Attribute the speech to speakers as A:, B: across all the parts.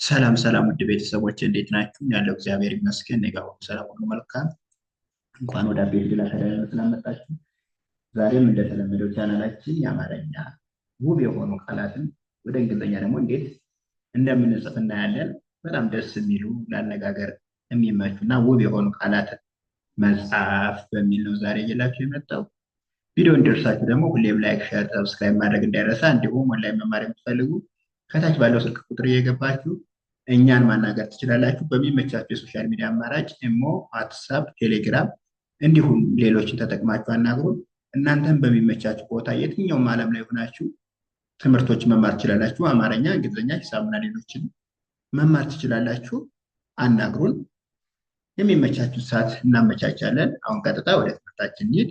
A: ሰላም ሰላም ውድ ቤተሰቦች እንዴት ናችሁ? ያለው እግዚአብሔር ይመስገን እኔ ጋር ሁሉ ሰላም ሁሉ መልካም። እንኳን ወደ አቤት ግላ ተዳይነ ስላመጣችሁ። ዛሬም እንደተለመደው ቻናላችን የአማርኛ ውብ የሆኑ ቃላትን ወደ እንግሊዝኛ ደግሞ እንዴት እንደምንጽፍ እናያለን። በጣም ደስ የሚሉ ለአነጋገር የሚመቹ እና ውብ የሆኑ ቃላትን መጽሐፍ በሚል ነው ዛሬ እየላችሁ የመጣው። ቪዲዮ እንዲደርሳችሁ ደግሞ ሁሌም ላይክ፣ ሼር፣ ሰብስክራይብ ማድረግ እንዳይረሳ። እንዲሁም ኦንላይን መማር የምትፈልጉ ከታች ባለው ስልክ ቁጥር እየገባችሁ እኛን ማናገር ትችላላችሁ። በሚመቻችሁ የሶሻል ሚዲያ አማራጭ ኢሞ፣ ዋትሳፕ፣ ቴሌግራም እንዲሁም ሌሎችን ተጠቅማችሁ አናግሩን። እናንተም በሚመቻችሁ ቦታ የትኛውም ዓለም ላይ ሆናችሁ ትምህርቶችን መማር ትችላላችሁ። አማርኛ፣ እንግሊዝኛ፣ ሂሳብና ሌሎችን መማር ትችላላችሁ። አናግሩን። የሚመቻችሁ ሰዓት እናመቻቻለን። አሁን ቀጥታ ወደ ትምህርታችን እንሂድ።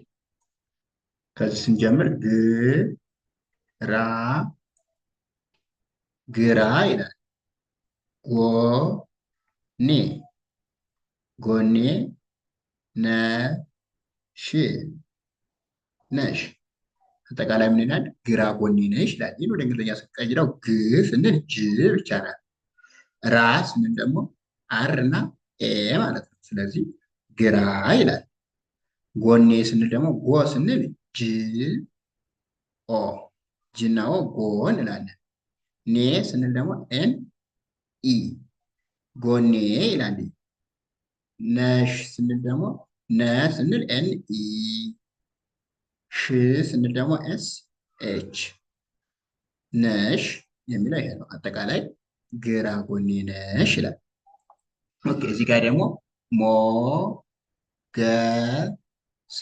A: ከዚህ ስንጀምር ግራ ግራ ይላል። ጎኔ ጎኔ ነሽ ነሽ። አጠቃላይ ምን ይላል? ግራ ጎኔ ነሽ ይላል። ይህን ወደ እንግሊዝኛ ስንቀይረው ግ ስንል ጅ ብቻ ናት። ራ ስንል ደግሞ አር እና ኤ ማለት ነው። ስለዚህ ግራ ይላል። ጎኔ ስንል ደግሞ ጎ ስንል ጅ ኦ ጅና ኦ ጎ እንላለን። ኔ ስንል ደግሞ ኤን ኢ ጎኔ ይላል። ነሽ ስንል ደግሞ ነ ስንል ኤን ኢ ሽ ስንል ደግሞ ኤስ ኤች ነሽ የሚለው ይሄ ነው። አጠቃላይ ግራ ጎኔ ነሽ ይላል። ኦኬ እዚህ ጋር ደግሞ ሞገሴ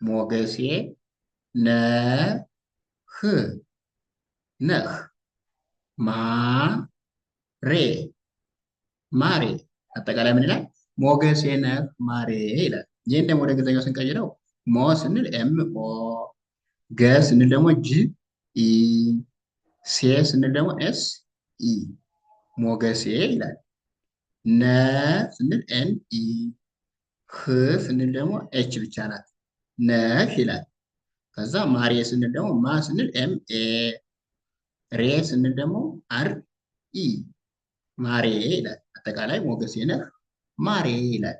A: ሞገሴ ነህ ነህ ማሬ ማሬ። አጠቃላይ ምን ይላል? ሞገሴ ነህ ማሬ ይላል። ይህን ደግሞ ወደ እንግሊዝኛው ስንቀይረው ሞ ስንል ኤም ኦ፣ ገ ስንል ደግሞ ጂ ኢ፣ ሴ ስንል ደግሞ ኤስ ኢ ሞገሴ ይላል። ነ ስንል ኤን ኢ፣ ህ ስንል ደግሞ ኤች ብቻ ናት ነህ ይላል። ከዛ ማሬ ስንል ደግሞ ማ ስንል ኤም ኤ፣ ሬ ስንል ደግሞ አር ኢ ማሬ ይላል። አጠቃላይ ሞገሴ ነህ ማሬ ይላል።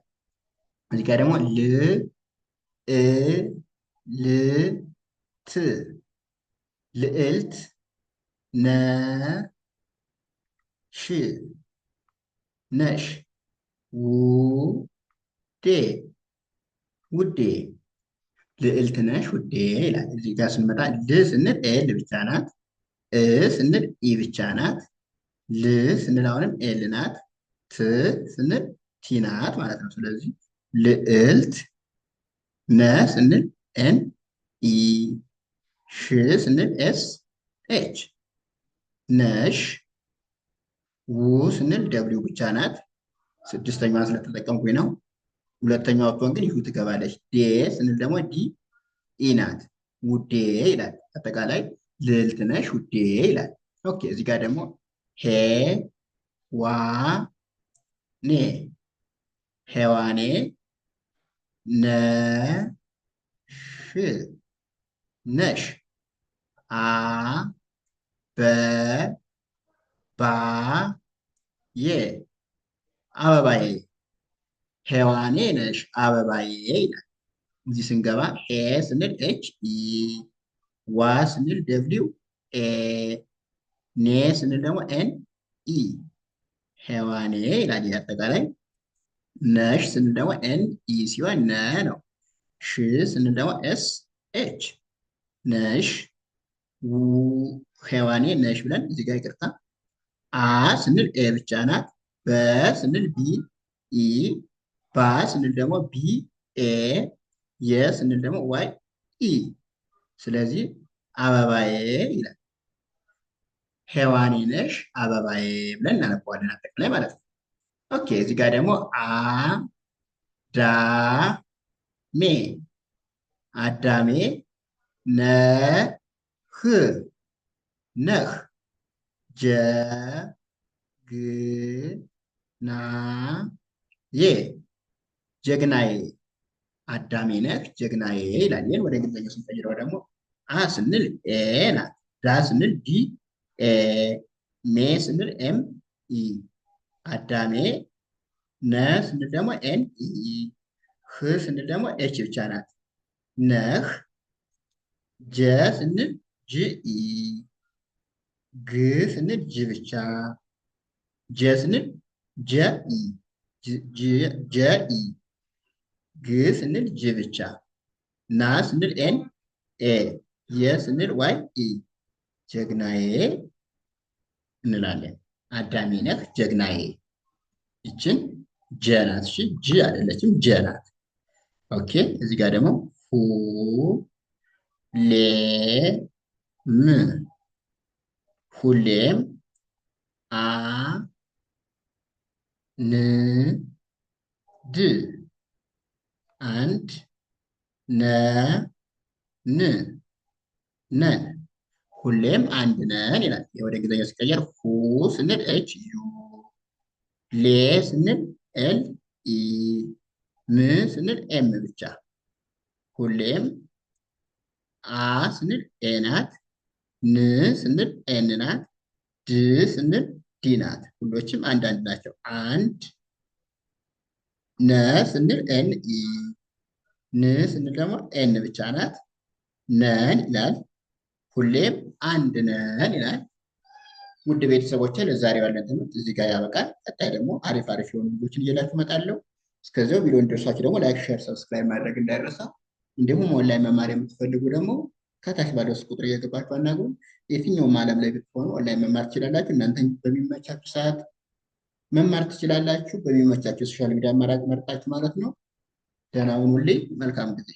A: እዚህ ጋር ደግሞ ል እ ል ት ልዕልት ነሽ ነሽ ውዴ ውዴ ልዕልት ነሽ ውዴ ይላል። እዚህ ጋር ስንመጣ ል ስንል ኤል ብቻ ናት። እ ስንል ኢ ብቻ ናት። ል ስንል አሁንም ኤል ናት። ት ስንል ቲ ናት ማለት ነው። ስለዚህ ልዕልት ነ ስንል ኤን ኢ ሽ ስንል ኤስ ኤች ነሽ ው ስንል ደብሊው ብቻ ናት። ስድስተኛዋን ስለተጠቀምኩኝ ነው። ሁለተኛዋ ወጥቶን ግን ይሁ ትገባለች። ዴ ስንል ደግሞ ዲ ኢ ናት። ውዴ ይላል። አጠቃላይ ልዕልት ነሽ ውዴ ይላል። ኦኬ እዚህ ጋር ደግሞ ሄ ዋ ኔ ሄዋኔ ነሽ ነሽ አ በ ባ ዬ አበባዬ ሄዋኔ ነሽ አበባዬ ይላል። እዚህ ስንገባ ሄ ስንል ኤች ኢ፣ ዋ ስንል ደብሊው ኤ፣ ኔ ስንል ደግሞ ኤን ኢ ሄዋኔ ይላል። አጠቃላይ ነሽ ስንል ደግሞ ኤን ኢ ሲሆን ነ ነው። ሽ ስንል ደግሞ ኤስ ኤች ነሽ ሄዋኔ ነሽ ብለን እዚህ ጋር ይቅርታ። አ ስንል ኤ ብቻ ናት። በ ስንል ቢ ኢ፣ ባ ስንል ደግሞ ቢ ኤ፣ የ ስንል ደግሞ ዋይ ኢ። ስለዚህ አበባዬ ይላል። ሄዋኔ ነሽ አበባዬ ብለን እናነበዋለን አጠቃላይ ማለት ነው። ኦኬ እዚህ ጋር ደግሞ አ ዳ ሜ አዳሜ ነህ ነህ ጀ ግ ና ዬ ጀግናዬ አዳሜ ነህ ጀግናዬ ይላል። ይህን ወደ እንግሊዝኛ ስንቀይረው ደግሞ አ ስንል ኤ ናት። ዳ ስንል ዲ ኤ፣ ሜ ስንል ኤም ኢ አዳሜ። ነ ስንል ደግሞ ኤን ኢ። ህ ስንል ደግሞ ኤች ብቻ ናት። ነህ። ጀ ስንል ጅ ኢ። ግ ስንል ጅ ብቻ። ጀ ስንል ጀ ኢ። ጀ ኢ። ግ ስንል ጅ ብቻ። ና ስንል ኤን ኤ። የ ስንል ዋይ ኢ። ጀግናዬ እንላለን። አዳሜ ነህ ጀግናዬ። ይችን ጀ ናት። እሺ ጅ አይደለችም፣ ጀ ናት። ኦኬ። እዚህ ጋር ደግሞ ሁ ሌ ም ሁሌም አ ን ድ አንድ ነ ን ነን ሁሌም አንድ ነን ይላል። ወደ እንግሊዝኛ ሲቀየር ሁ ስንል ኤች ዩ፣ ሌ ስንል ኤል ኢ፣ ም ስንል ኤም ብቻ። ሁሌም አ ስንል ኤ ናት፣ ን ስንል ኤን ናት፣ ድ ስንል ዲ ናት። ሁሎችም አንዳንድ ናቸው። አንድ ነ ስንል ኤን ኢ፣ ን ስንል ደግሞ ኤን ብቻ ናት። ነን ይላል። ሁሌም አንድ ነን ይላል። ውድ ቤተሰቦች ለዛሬ ያለን ትምህርት እዚህ ጋር ያበቃል። ቀጣይ ደግሞ አሪፍ አሪፍ የሆኑ ልጆችን እየላችሁ እመጣለሁ። እስከዚያው ቪዲዮ እንዲደርሳችሁ ደግሞ ላይክ፣ ሼር፣ ሰብስክራይብ ማድረግ እንዳይረሳ። እንዲሁም ኦንላይን መማር የምትፈልጉ ደግሞ ከታች ባለው ቁጥር እየገባችሁ አናግሩን። የትኛውም ዓለም ላይ ብትሆኑ ኦንላይን መማር ትችላላችሁ። እናንተ በሚመቻችሁ ሰዓት መማር ትችላላችሁ። በሚመቻችሁ ሶሻል ሚዲያ አማራጭ መርጣችሁ ማለት ነው። ደህና ሁኑልኝ። መልካም ጊዜ